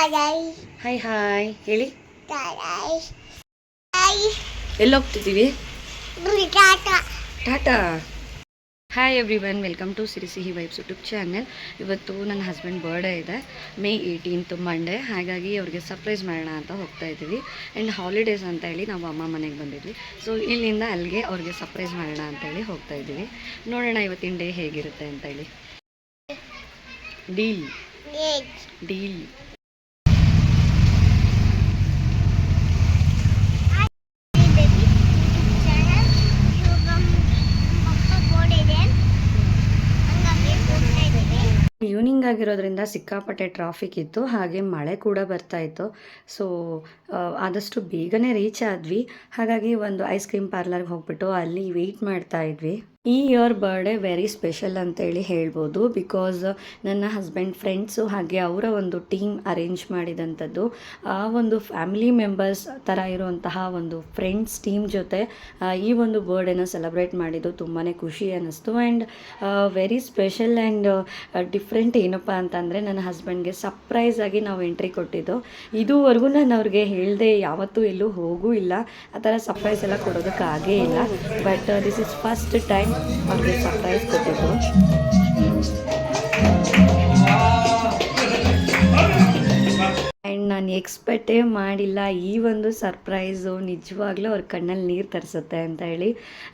Hi hi ಹೇಳಿ. ಎಲ್ಲಿ ಹೋಗ್ತಿದ್ದೀವಿ? Tata. Hi everyone, welcome to Sihi vibes YouTube channel. ಇವತ್ತು ನನ್ನ ಹಸ್ಬೆಂಡ್ ಬರ್ಡೇ ಇದೆ, May 18th ಮಂಡೇ. ಹಾಗಾಗಿ ಅವ್ರಿಗೆ ಸರ್ಪ್ರೈಸ್ ಮಾಡೋಣ ಅಂತ ಹೋಗ್ತಾ ಇದ್ದೀವಿ. ಆ್ಯಂಡ್ ಹಾಲಿಡೇಸ್ ಅಂತ ಹೇಳಿ ನಾವು ಅಮ್ಮ ಮನೆಗೆ ಬಂದಿದ್ವಿ. ಸೊ ಇಲ್ಲಿಂದ ಅಲ್ಲಿಗೆ ಅವ್ರಿಗೆ ಸರ್ಪ್ರೈಸ್ ಮಾಡೋಣ ಅಂತೇಳಿ ಹೋಗ್ತಾ ಇದ್ದೀವಿ. ನೋಡೋಣ ಇವತ್ತಿನ ಡೇ ಹೇಗಿರುತ್ತೆ ಅಂತೇಳಿ. Deal deal. ಈವ್ನಿಂಗ್ ಆಗಿರೋದ್ರಿಂದ ಸಿಕ್ಕಾಪಟ್ಟೆ ಟ್ರಾಫಿಕ್ ಇತ್ತು, ಹಾಗೆ ಮಳೆ ಕೂಡ ಬರ್ತಾ ಇತ್ತು. ಸೊ ಆದಷ್ಟು ಬೇಗನೆ ರೀಚ್ ಆದ್ವಿ. ಹಾಗಾಗಿ ಒಂದು ಐಸ್ ಕ್ರೀಮ್ ಪಾರ್ಲರ್ಗೆ ಹೋಗ್ಬಿಟ್ಟು ಅಲ್ಲಿ ವೆಯ್ಟ್ ಮಾಡ್ತಾ ಇದ್ವಿ. ಈ ಇಯರ್ ಬರ್ಡೇ ವೆರಿ ಸ್ಪೆಷಲ್ ಅಂತೇಳಿ ಹೇಳ್ಬೋದು. ಬಿಕಾಸ್ ನನ್ನ ಹಸ್ಬೆಂಡ್ ಫ್ರೆಂಡ್ಸು ಹಾಗೆ ಅವರ ಒಂದು ಟೀಮ್ ಅರೇಂಜ್ ಮಾಡಿದಂಥದ್ದು. ಆ ಒಂದು ಫ್ಯಾಮಿಲಿ ಮೆಂಬರ್ಸ್ ಥರ ಇರುವಂತಹ ಒಂದು ಫ್ರೆಂಡ್ಸ್ ಟೀಮ್ ಜೊತೆ ಈ ಒಂದು ಬರ್ಡೇನ ಸೆಲೆಬ್ರೇಟ್ ಮಾಡಿದ್ದು ತುಂಬಾ ಖುಷಿ ಅನ್ನಿಸ್ತು. And very special and different ಏನಪ್ಪ ಅಂತಂದರೆ, ನನ್ನ ಹಸ್ಬೆಂಡ್ಗೆ ಸರ್ಪ್ರೈಸ್ ಆಗಿ ನಾವು ಎಂಟ್ರಿ ಕೊಟ್ಟಿದ್ದು. ಇದುವರೆಗೂ ನಾನು ಅವ್ರಿಗೆ ಹೇಳಿದೆ, ಯಾವತ್ತೂ ಎಲ್ಲೂ ಹೋಗೂ ಇಲ್ಲ, ಆ ಥರ ಸರ್ಪ್ರೈಸ್ ಎಲ್ಲ ಕೊಡೋದಕ್ಕಾಗೇ ಇಲ್ಲ. But this is first time ಅವ್ರಿಗೆ ಸರ್ಪ್ರೈಸ್ ಕೊಟ್ಟಿದ್ದು. ಆ್ಯಂಡ್ ನಾನು ಎಕ್ಸ್ಪೆಕ್ಟೇ ಮಾಡಿಲ್ಲ ಈ ಒಂದು ಸರ್ಪ್ರೈಸು ನಿಜವಾಗ್ಲೂ ಅವ್ರ ಕಣ್ಣಲ್ಲಿ ನೀರು ತರಿಸುತ್ತೆ ಅಂತ ಹೇಳಿ.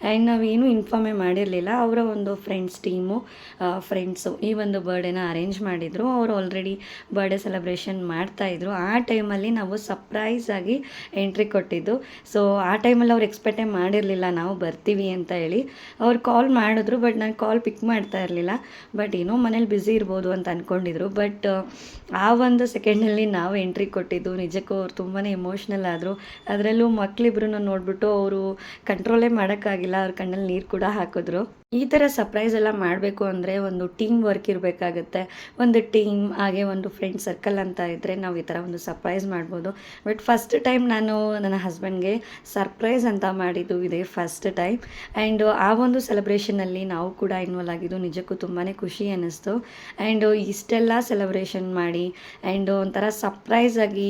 ಆ್ಯಂಡ್ ನಾವೇನು ಇನ್ಫಾರ್ಮೇ ಮಾಡಿರಲಿಲ್ಲ. ಅವರ ಒಂದು ಫ್ರೆಂಡ್ಸ್ ಟೀಮು ಫ್ರೆಂಡ್ಸು ಈ ಒಂದು ಬರ್ಡೇನ ಅರೇಂಜ್ ಮಾಡಿದರು. ಅವರು ಆಲ್ರೆಡಿ ಬರ್ಡೇ ಸೆಲೆಬ್ರೇಷನ್ ಮಾಡ್ತಾಯಿದ್ರು. ಆ ಟೈಮಲ್ಲಿ ನಾವು ಸರ್ಪ್ರೈಸ್ ಆಗಿ ಎಂಟ್ರಿ ಕೊಟ್ಟಿದ್ದು. ಸೊ ಆ ಟೈಮಲ್ಲಿ ಅವ್ರು ಎಕ್ಸ್ಪೆಕ್ಟೇ ಮಾಡಿರಲಿಲ್ಲ ನಾವು ಬರ್ತೀವಿ ಅಂತ ಹೇಳಿ. ಅವ್ರು ಕಾಲ್ ಮಾಡಿದ್ರು, ಬಟ್ ನಾನು ಕಾಲ್ ಪಿಕ್ ಮಾಡ್ತಾ ಇರಲಿಲ್ಲ. ಬಟ್ ಏನೋ ಮನೇಲಿ ಬ್ಯುಸಿ ಇರ್ಬೋದು ಅಂತ ಅಂದ್ಕೊಂಡಿದ್ರು. ಬಟ್ ಆ ಒಂದು ಸೆಕೆಂಡಲ್ಲಿ ನಾವು ಎಂಟ್ರಿ ಕೊಟ್ಟಿದ್ದು ನಿಜಕ್ಕೂ ಅವ್ರು ತುಂಬಾ ಎಮೋಷ್ನಲ್ ಆದರು. ಅದರಲ್ಲೂ ಮಕ್ಕಳಿಬ್ರನ್ನ ನೋಡಿಬಿಟ್ಟು ಅವರು ಕಂಟ್ರೋಲೇ ಮಾಡೋಕ್ಕಾಗಿಲ್ಲ, ಅವ್ರ ಕಣ್ಣಲ್ಲಿ ನೀರು ಕೂಡ ಹಾಕಿದ್ರು. ಈ ಥರ ಸರ್ಪ್ರೈಸ್ ಎಲ್ಲ ಮಾಡಬೇಕು ಅಂದರೆ ಒಂದು ಟೀಮ್ ವರ್ಕ್ ಇರಬೇಕಾಗುತ್ತೆ. ಒಂದು ಟೀಮ್ ಹಾಗೆ ಒಂದು ಫ್ರೆಂಡ್ ಸರ್ಕಲ್ ಅಂತ ಇದ್ದರೆ ನಾವು ಈ ಥರ ಒಂದು ಸರ್ಪ್ರೈಸ್ ಮಾಡ್ಬೋದು. ಬಟ್ ಫಸ್ಟ್ ಟೈಮ್ ನಾನು ನನ್ನ ಹಸ್ಬೆಂಡ್ಗೆ ಸರ್ಪ್ರೈಸ್ ಅಂತ ಮಾಡಿದ್ದು ಇದೇ ಫಸ್ಟ್ ಟೈಮ್. ಆ್ಯಂಡ್ ಆ ಒಂದು ಸೆಲೆಬ್ರೇಷನಲ್ಲಿ ನಾವು ಕೂಡ ಇನ್ವಾಲ್ವ್ ಆಗಿದ್ದು ನಿಜಕ್ಕೂ ತುಂಬಾ ಖುಷಿ ಅನ್ನಿಸ್ತು. ಆ್ಯಂಡ್ ಇಷ್ಟೆಲ್ಲ ಸೆಲೆಬ್ರೇಷನ್ ಮಾಡಿ ಆ್ಯಂಡ್ ಒಂಥರ ಸರ್ಪ್ರೈಸ್ ಆಗಿ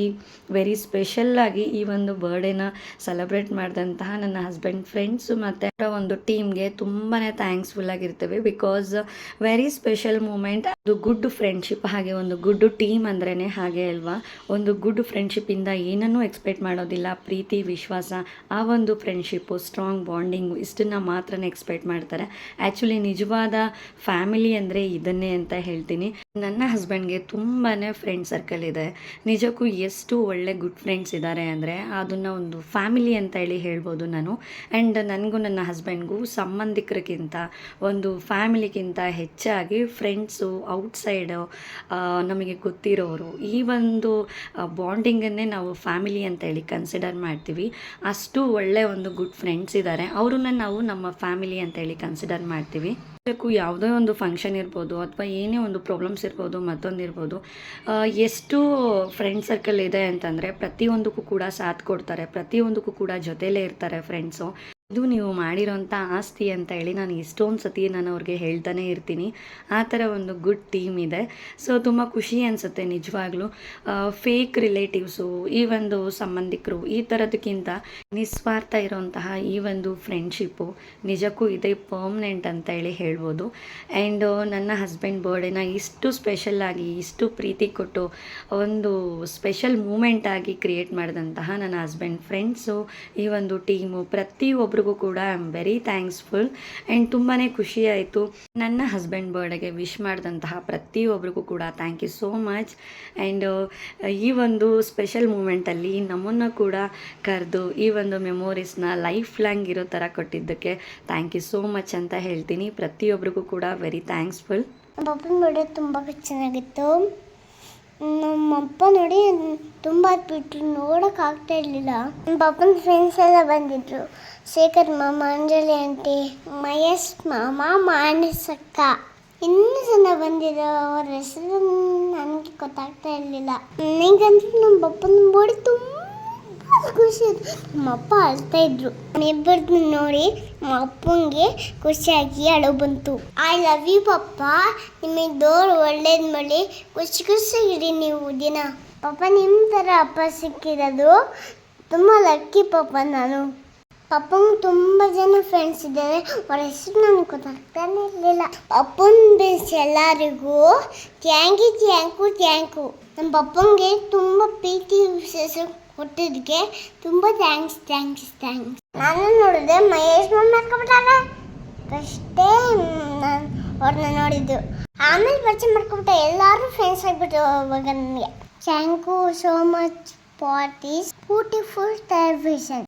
ವೆರಿ ಸ್ಪೆಷಲ್ ಆಗಿ ಈ ಒಂದು ಬರ್ಡೇನ ಸೆಲೆಬ್ರೇಟ್ ಮಾಡಿದಂತಹ ನನ್ನ ಹಸ್ಬೆಂಡ್ ಫ್ರೆಂಡ್ಸು ಮತ್ತು ಒಂದು ಟೀಮ್ಗೆ ತುಂಬಾ ಥ್ಯಾಂಕ್ಸ್ಫುಲ್ ಆಗಿರ್ತೇವೆ. Because very special moment. ಅದು ಗುಡ್ ಫ್ರೆಂಡ್ಶಿಪ್, ಹಾಗೆ ಒಂದು ಗುಡ್ ಟೀಮ್ ಅಂದ್ರೇ ಹಾಗೆ ಅಲ್ವಾ. ಒಂದು ಗುಡ್ ಫ್ರೆಂಡ್ಶಿಪ್ಪಿಂದ ಏನನ್ನೂ ಎಕ್ಸ್ಪೆಕ್ಟ್ ಮಾಡೋದಿಲ್ಲ. ಪ್ರೀತಿ, ವಿಶ್ವಾಸ, ಆ ಒಂದು ಫ್ರೆಂಡ್ಶಿಪ್ಪು, ಸ್ಟ್ರಾಂಗ್ ಬಾಂಡಿಂಗು, ಇಷ್ಟನ್ನು ಮಾತ್ರನೇ ಎಕ್ಸ್ಪೆಕ್ಟ್ ಮಾಡ್ತಾರೆ. ಆ್ಯಕ್ಚುಲಿ ನಿಜವಾದ ಫ್ಯಾಮಿಲಿ ಅಂದರೆ ಇದನ್ನೇ ಅಂತ ಹೇಳ್ತೀನಿ. ನನ್ನ ಹಸ್ಬೆಂಡ್ಗೆ ತುಂಬಾ ಫ್ರೆಂಡ್ ಸರ್ಕಲ್ ಇದೆ. ನಿಜಕ್ಕೂ ಎಷ್ಟು ಒಳ್ಳೆ ಗುಡ್ ಫ್ರೆಂಡ್ಸ್ ಇದ್ದಾರೆ ಅಂದರೆ ಅದನ್ನು ಒಂದು ಫ್ಯಾಮಿಲಿ ಅಂತ ಹೇಳಿ ಹೇಳ್ಬೋದು ನಾನು. ಆ್ಯಂಡ್ ನನಗೂ ನನ್ನ ಹಸ್ಬೆಂಡ್ಗೂ ಸಂಬಂಧಿಕರಿಗಿಂತ ಒಂದು ಫ್ಯಾಮಿಲಿಗಿಂತ ಹೆಚ್ಚಾಗಿ ಫ್ರೆಂಡ್ಸು, ಔಟ್ಸೈಡು, ನಮಗೆ ಗೊತ್ತಿರೋರು, ಈ ಒಂದು ಬಾಂಡಿಂಗನ್ನೇ ನಾವು ಫ್ಯಾಮಿಲಿ ಅಂತ ಹೇಳಿ ಕನ್ಸಿಡರ್ ಮಾಡ್ತೀವಿ. ಅಷ್ಟು ಒಳ್ಳೆ ಒಂದು ಗುಡ್ ಫ್ರೆಂಡ್ಸ್ ಇದ್ದಾರೆ. ಅವ್ರನ್ನ ನಾವು ನಮ್ಮ ಫ್ಯಾಮಿಲಿ ಅಂತ ಹೇಳಿ ಕನ್ಸಿಡರ್ ಮಾಡ್ತೀವಿ. ಯಾವುದೇ ಒಂದು ಫಂಕ್ಷನ್ ಇರ್ಬೋದು ಅಥವಾ ಏನೇ ಒಂದು ಪ್ರಾಬ್ಲಮ್ಸ್ ಇರ್ಬೋದು, ಮತ್ತೊಂದಿರ್ಬೋದು, ಎಷ್ಟು ಫ್ರೆಂಡ್ ಸರ್ಕಲ್ ಇದೆ ಅಂತಂದರೆ ಪ್ರತಿಯೊಂದಕ್ಕೂ ಕೂಡ ಸಾಥ್ ಕೊಡ್ತಾರೆ, ಪ್ರತಿಯೊಂದಕ್ಕೂ ಕೂಡ ಜೊತೆಲೇ ಇರ್ತಾರೆ ಫ್ರೆಂಡ್ಸು. ಇದು ನೀವು ಮಾಡಿರೋಂಥ ಆಸ್ತಿ ಅಂತ ಹೇಳಿ ನಾನು ಇಷ್ಟೊಂದು ಸತಿ ನಾನು ಅವ್ರಿಗೆ ಹೇಳ್ತಾನೆ ಇರ್ತೀನಿ. ಆ ಥರ ಒಂದು ಗುಡ್ ಟೀಮ್ ಇದೆ. ಸೊ ತುಂಬ ಖುಷಿ ಅನಿಸುತ್ತೆ ನಿಜವಾಗ್ಲೂ. ಫೇಕ್ ರಿಲೇಟಿವ್ಸು, ಈ ಒಂದು ಸಂಬಂಧಿಕರು, ಈ ಥರದಕ್ಕಿಂತ ನಿಸ್ವಾರ್ಥ ಇರೋಂತಹ ಈ ಒಂದು ಫ್ರೆಂಡ್ಶಿಪ್ಪು ನಿಜಕ್ಕೂ ಇದೇ ಪರ್ಮನೆಂಟ್ ಅಂತ ಹೇಳಿ ಹೇಳ್ಬೋದು. ಆ್ಯಂಡ್ ನನ್ನ ಹಸ್ಬೆಂಡ್ ಬರ್ಡೇನ ಇಷ್ಟು ಸ್ಪೆಷಲ್ಲಾಗಿ, ಇಷ್ಟು ಪ್ರೀತಿ ಕೊಟ್ಟು ಒಂದು ಸ್ಪೆಷಲ್ ಮೂಮೆಂಟಾಗಿ ಕ್ರಿಯೇಟ್ ಮಾಡಿದಂತಹ ನನ್ನ ಹಸ್ಬೆಂಡ್ ಫ್ರೆಂಡ್ಸು, ಈ ಒಂದು ಟೀಮು, ಪ್ರತಿಯೊಬ್ಬರಿಗೂ ಕೂಡ I am very thankful. And ತುಂಬಾ ಖುಷಿ ಆಯಿತು. ನನ್ನ ಹಸ್ಬೆಂಡ್ ಬರ್ಡೇಗೆ ವಿಶ್ ಮಾಡಿದಂತಹ ಪ್ರತಿಯೊಬ್ಬರಿಗೂ ಕೂಡ thank you so much. And ಈ ಒಂದು ಸ್ಪೆಷಲ್ ಮೂಮೆಂಟಲ್ಲಿ ನಮ್ಮನ್ನು ಕೂಡ ಕರೆದು ಈ ಒಂದು ಮೆಮೊರೀಸ್ನ ಲೈಫ್ ಲಾಂಗ್ ಇರೋ ಥರ ಕೊಟ್ಟಿದ್ದಕ್ಕೆ ಥ್ಯಾಂಕ್ ಯು ಸೋ ಮಚ್ ಅಂತ ಹೇಳ್ತೀನಿ. ಪ್ರತಿಯೊಬ್ಬರಿಗೂ ಕೂಡ ವೆರಿ ಥ್ಯಾಂಕ್ಸ್ಫುಲ್. ಪಾಪನ ಬರ್ಡೇ ತುಂಬ ಚೆನ್ನಾಗಿತ್ತು. ನಮ್ಮಪ್ಪ ನೋಡಿ ತುಂಬ ಬಿಟ್ಟರು, ನೋಡೋಕ್ಕಾಗ್ತಾ ಇರಲಿಲ್ಲ. ನಮ್ಮ ಪಾಪನ ಫ್ರೆಂಡ್ಸ್ ಎಲ್ಲ ಬಂದಿದ್ದರು. ಶೇಖರ್ ಮಾಮ, ಅಂಜಲಿ ಆಂಟಿ, ಮಹೇಶ್ ಮಾಮ, ಮಾನಸಕ್ಕ, ಇನ್ನೂ ಜನ ಬಂದಿದ್ರು. ಅವ್ರ ಹೆಸರು ನನಗೆ ಗೊತ್ತಾಗ್ತಾ ಇರಲಿಲ್ಲ. ನನಗಂತೂ ನಮ್ಮ ಪಪ್ಪನ ಬಾಡಿ ತುಂಬ ಖುಷಿ. ನಮ್ಮ ಅಪ್ಪ ಅಳ್ತಾ ಇದ್ರು. ಇಬ್ಬರದ್ದು ನೋಡಿ ನಮ್ಮ ಅಪ್ಪಂಗೆ ಖುಷಿಯಾಗಿ ಅಳು ಬಂತು. ಐ ಲವ್ ಯು ಪಪ್ಪ, ನಿಮಗೆ ದೇವ್ರು ಒಳ್ಳೇದು ಮಾಡಿ ಖುಷಿಯಾಗಿರಿ ನೀವು ದಿನ. ಪಾಪ ನಿಮ್ಮ ಥರ ಅಪ್ಪ ಸಿಕ್ಕಿರೋದು ತುಂಬ ಲಕ್ಕಿ ಪಾಪ ನಾನು. ಪಪ್ಪಂಗೆ ತುಂಬ ಜನ ಫ್ರೆಂಡ್ಸ್ ಇದ್ದಾರೆ, ಅವ್ರ ಹೆಸರು ನನಗೆ ಗೊತ್ತಾಗ್ತಾನೆ ಇರಲಿಲ್ಲ. ಪಪ್ಪನ ಬೇಸ್ ಎಲ್ಲರಿಗೂ ಥ್ಯಾಂಕ್ ಯು. ನಮ್ಮ ಪಪ್ಪಂಗೆ ತುಂಬ ಪ್ರೀತಿ ವಿಶೇಷ ಕೊಟ್ಟಿದ್ದಕ್ಕೆ ತುಂಬ ಥ್ಯಾಂಕ್ಸ್. ನಾನು ನೋಡಿದೆ ಮಹೇಶ್ ಮಾಡ್ಕೊಬಿಟ್ಟಾಗ ಫಸ್ಟೇ ನಾನು ಅವ್ರನ್ನ ನೋಡಿದ್ದು, ಆಮೇಲೆ ಪರಿಚಯ ಮಾಡ್ಕೊಬಿಟ್ಟೆ. ಎಲ್ಲರೂ ಫ್ರೆಂಡ್ಸ್ ಆಗಿಬಿಟ್ಟು ಅವಾಗ ನನಗೆ. Thank you so much for this beautiful television.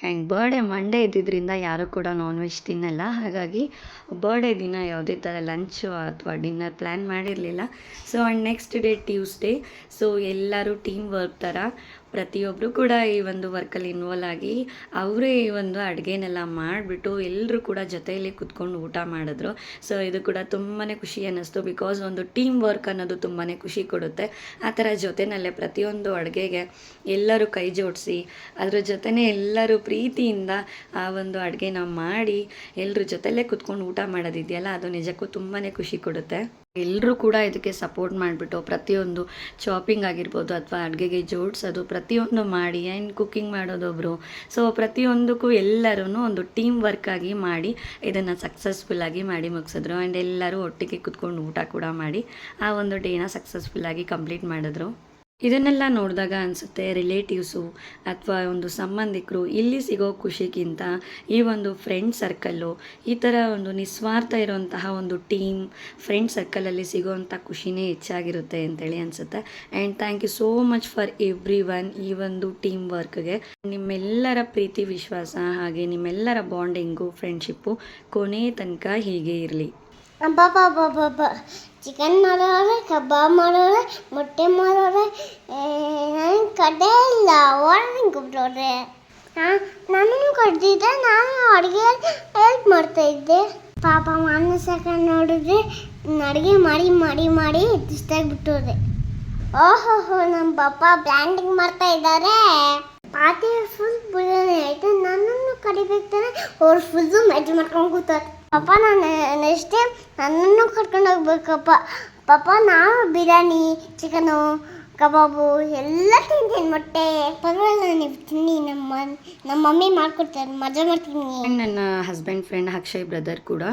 And birthday Monday ಇದ್ದಿದ್ದರಿಂದ ಯಾರೂ ಕೂಡ ನಾನ್ ವೆಜ್ ತಿನ್ನಲ್ಲ. ಹಾಗಾಗಿ ಬರ್ಡೇ ದಿನ ಯಾವುದೇ ಥರ ಲಂಚು ಅಥವಾ ಡಿನ್ನರ್ ಪ್ಲ್ಯಾನ್ ಮಾಡಿರಲಿಲ್ಲ. So and next day Tuesday. So ಎಲ್ಲರೂ ಟೀಮ್ ವರ್ಕ್ ಥರ ಪ್ರತಿಯೊಬ್ಬರು ಕೂಡ ಈ ಒಂದು ವರ್ಕಲ್ಲಿ ಇನ್ವಾಲ್ವ್ ಆಗಿ ಅವರೇ ಈ ಒಂದು ಅಡುಗೆನೆಲ್ಲ ಮಾಡಿಬಿಟ್ಟು ಎಲ್ಲರೂ ಕೂಡ ಜೊತೆಯಲ್ಲಿ ಕುತ್ಕೊಂಡು ಊಟ ಮಾಡಿದ್ರು. ಸೊ ಇದು ಕೂಡ ತುಂಬಾ ಖುಷಿ ಅನ್ನಿಸ್ತು. ಬಿಕಾಸ್ ಒಂದು ಟೀಮ್ ವರ್ಕ್ ಅನ್ನೋದು ತುಂಬಾ ಖುಷಿ ಕೊಡುತ್ತೆ. ಆ ಥರ ಜೊತೆಯಲ್ಲೇ ಪ್ರತಿಯೊಂದು ಅಡುಗೆಗೆ ಎಲ್ಲರೂ ಕೈ ಜೋಡಿಸಿ ಅದ್ರ ಜೊತೆನೇ ಎಲ್ಲರೂ ಪ್ರೀತಿಯಿಂದ ಆ ಒಂದು ಅಡುಗೆನ ಮಾಡಿ ಎಲ್ಲರ ಜೊತೆಯಲ್ಲೇ ಕುತ್ಕೊಂಡು ಊಟ ಮಾಡೋದಿದೆಯಲ್ಲ, ಅದು ನಿಜಕ್ಕೂ ತುಂಬಾ ಖುಷಿ ಕೊಡುತ್ತೆ. ಎಲ್ಲರೂ ಕೂಡ ಇದಕ್ಕೆ ಸಪೋರ್ಟ್ ಮಾಡಿಬಿಟ್ಟು ಪ್ರತಿಯೊಂದು ಚಾಪಿಂಗ್ ಆಗಿರ್ಬೋದು ಅಥವಾ ಅಡುಗೆಗೆ ಜೋಡಿಸೋದು ಪ್ರತಿಯೊಂದು ಮಾಡಿ ಆ್ಯಂಡ್ ಕುಕ್ಕಿಂಗ್ ಮಾಡೋದೊಬ್ಬರು. ಸೊ ಪ್ರತಿಯೊಂದಕ್ಕೂ ಎಲ್ಲರೂ ಒಂದು ಟೀಮ್ ವರ್ಕ್ ಆಗಿ ಮಾಡಿ ಇದನ್ನು ಸಕ್ಸಸ್ಫುಲ್ಲಾಗಿ ಮಾಡಿ ಮುಗಿಸಿದ್ರು. ಆ್ಯಂಡ್ ಎಲ್ಲರೂ ಒಟ್ಟಿಗೆ ಕುತ್ಕೊಂಡು ಊಟ ಕೂಡ ಮಾಡಿ ಆ ಒಂದು ಡೇನ ಸಕ್ಸಸ್ಫುಲ್ಲಾಗಿ ಕಂಪ್ಲೀಟ್ ಮಾಡಿದ್ರು. ಇದನ್ನೆಲ್ಲ ನೋಡಿದಾಗ ಅನಿಸುತ್ತೆ ರಿಲೇಟಿವ್ಸು ಅಥವಾ ಒಂದು ಸಂಬಂಧಿಕರು ಇಲ್ಲಿ ಸಿಗೋ ಖುಷಿಗಿಂತ ಈ ಒಂದು ಫ್ರೆಂಡ್ ಸರ್ಕಲ್ಲು, ಈ ಥರ ಒಂದು ನಿಸ್ವಾರ್ಥ ಇರುವಂತಹ ಒಂದು ಟೀಮ್ ಫ್ರೆಂಡ್ ಸರ್ಕಲಲ್ಲಿ ಸಿಗೋವಂಥ ಖುಷಿನೇ ಹೆಚ್ಚಾಗಿರುತ್ತೆ ಅಂತೇಳಿ ಅನಿಸುತ್ತೆ. And thank you so much for everyone ಈ ಒಂದು ಟೀಮ್ ವರ್ಕ್ಗೆ. ನಿಮ್ಮೆಲ್ಲರ ಪ್ರೀತಿ ವಿಶ್ವಾಸ ಹಾಗೆ ನಿಮ್ಮೆಲ್ಲರ ಬಾಂಡಿಂಗು ಫ್ರೆಂಡ್ಶಿಪ್ಪು ಕೊನೆ ತನಕ ಹೀಗೆ ಇರಲಿ. ಅಬ್ಬಬ್ಬಬ್ಬಬ್ಬ ಚಿಕನ್ ಮಾಡೋರೆ, ಕಬಾಬ್ ಮಾಡೋರೆ, ಮೊಟ್ಟೆ ಮಾಡೋರೆ, ನನಗೆ ಕಡೆ ಇಲ್ಲ ವಾರ್ನಿಂಗ್ ಬಿಟ್ಟವ್ರೆ. ನನ್ನನ್ನು ಕಡ್ದಿದ್ದೆ, ನಾನು ಅಡುಗೆ ಹೆಲ್ಪ್ ಮಾಡ್ತಾಯಿದ್ದೆ. ಪಾಪ ಮಾನಸಕ ನೋಡಿದ್ರೆ ಅಡುಗೆ ಮಾಡಿ ಮಾಡಿ ಮಾಡಿ ಇಷ್ಟಾಗ್ಬಿಟ್ಟವ್ರೆ. ಓಹೋ ನಮ್ಮ ಪಾಪ ಬ್ಲ್ಯಾಂಡಿಂಗ್ ಮಾಡ್ತಾ ಇದ್ದಾರೆ. ಪಾತಿ ಫುಲ್ ಬುಡನೆ ಆಯಿತು, ನನ್ನನ್ನು ಕಡಿಬೇಕು ತಾನೆ, ಅವ್ರು ಫುಲ್ಲು ಮೆಜ್ ಮಾಡ್ಕೊಂಡು ಕೂತಾರೆ. ಪಾಪ ನಾನು ನೆಕ್ಸ್ಟ್ ಟೈಮ್ ನನ್ನನ್ನು ಕರ್ಕೊಂಡು ಹೋಗ್ಬೇಕಪ್ಪ. ಪಾಪ ನಾನು ಬಿರಿಯಾನಿ, ಚಿಕನು, ಕಬಾಬು ಎಲ್ಲ ತಿಂತೀನಿ, ಮೊಟ್ಟೆ ಪರವಾಗಿಲ್ಲ ನೀವು ತಿನ್ನಿ, ನಮ್ಮ ಮಮ್ಮಿ ಮಾಡ್ಕೊಡ್ತಾರೆ, ಮಜಾ ಮಾಡ್ತೀನಿ. ನನ್ನ ಹಸ್ಬೆಂಡ್ ಫ್ರೆಂಡ್ ಅಕ್ಷಯ್ ಬ್ರದರ್ ಕೂಡ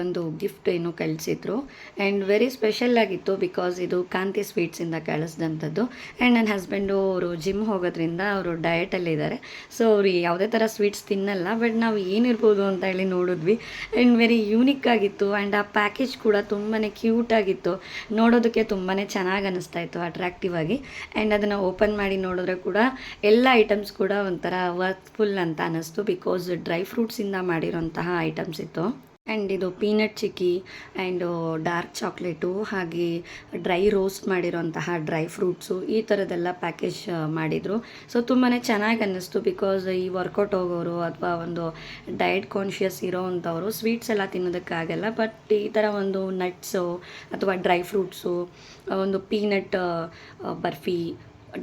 ಒಂದು ಗಿಫ್ಟ್ ಏನು ಕಳಿಸಿದ್ರು. ಆ್ಯಂಡ್ ವೆರಿ ಸ್ಪೆಷಲ್ ಆಗಿತ್ತು ಬಿಕಾಸ್ ಇದು ಕಾಂತಿ ಸ್ವೀಟ್ಸಿಂದ ಕಳಿಸ್ದಂಥದ್ದು. ಆ್ಯಂಡ್ ನನ್ನ ಹಸ್ಬೆಂಡು ಅವರು ಜಿಮ್ ಹೋಗೋದ್ರಿಂದ ಅವರು ಡಯಟಲ್ಲಿದ್ದಾರೆ. ಸೊ ಅವರು ಯಾವುದೇ ಥರ ಸ್ವೀಟ್ಸ್ ತಿನ್ನಲ್ಲ. ಬಟ್ ನಾವು ಏನಿರ್ಬೋದು ಅಂತ ಹೇಳಿ ನೋಡಿದ್ವಿ. ಆ್ಯಂಡ್ ವೆರಿ ಯೂನಿಕ್ ಆಗಿತ್ತು. ಆ್ಯಂಡ್ ಆ ಪ್ಯಾಕೇಜ್ ಕೂಡ ತುಂಬಾ ಕ್ಯೂಟಾಗಿತ್ತು, ನೋಡೋದಕ್ಕೆ ತುಂಬಾ ಚೆನ್ನಾಗಿ ಅನ್ನಿಸ್ತಾ ಇತ್ತು, ಅಟ್ರಾಕ್ಟಿವ್ ಆಗಿ. ಆ್ಯಂಡ್ ಅದನ್ನು ಓಪನ್ ಮಾಡಿ ನೋಡಿದ್ರೆ ಕೂಡ ಎಲ್ಲ ಐಟಮ್ಸ್ ಕೂಡ ಒಂಥರ ವರ್ತ್ಫುಲ್ ಅಂತ ಅನ್ನಿಸ್ತು ಬಿಕಾಸ್ ಡ್ರೈ ಫ್ರೂಟ್ಸಿಂದ ಮಾಡಿರೋಂತಹ ಐಟಮ್ಸ್ ಇತ್ತು. ಆ್ಯಂಡ್ ಇದು peanut chikki and dark chocolate ಹಾಗೆ ಡ್ರೈ ರೋಸ್ಟ್ ಮಾಡಿರೋಂತಹ ಡ್ರೈ ಫ್ರೂಟ್ಸು ಈ ಥರದ್ದೆಲ್ಲ ಪ್ಯಾಕೇಜ್ ಮಾಡಿದರು. ಸೊ ತುಂಬಾ ಚೆನ್ನಾಗಿ ಅನ್ನಿಸ್ತು ಬಿಕಾಸ್ ಈ ವರ್ಕೌಟ್ ಹೋಗೋರು ಅಥವಾ ಒಂದು ಡಯಟ್ ಕಾನ್ಷಿಯಸ್ ಇರೋವಂಥವ್ರು ಸ್ವೀಟ್ಸ್ ಎಲ್ಲ ತಿನ್ನೋದಕ್ಕಾಗಲ್ಲ. ಬಟ್ ಈ ಥರ ಒಂದು ನಟ್ಸು ಅಥವಾ ಡ್ರೈ ಫ್ರೂಟ್ಸು, ಒಂದು ಪೀನಟ್ ಬರ್ಫಿ,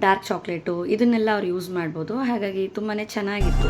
ಡಾರ್ಕ್ ಚಾಕ್ಲೇಟು ಇದನ್ನೆಲ್ಲ ಅವ್ರು ಯೂಸ್ ಮಾಡ್ಬೋದು. ಹಾಗಾಗಿ ತುಂಬಾ ಚೆನ್ನಾಗಿತ್ತು.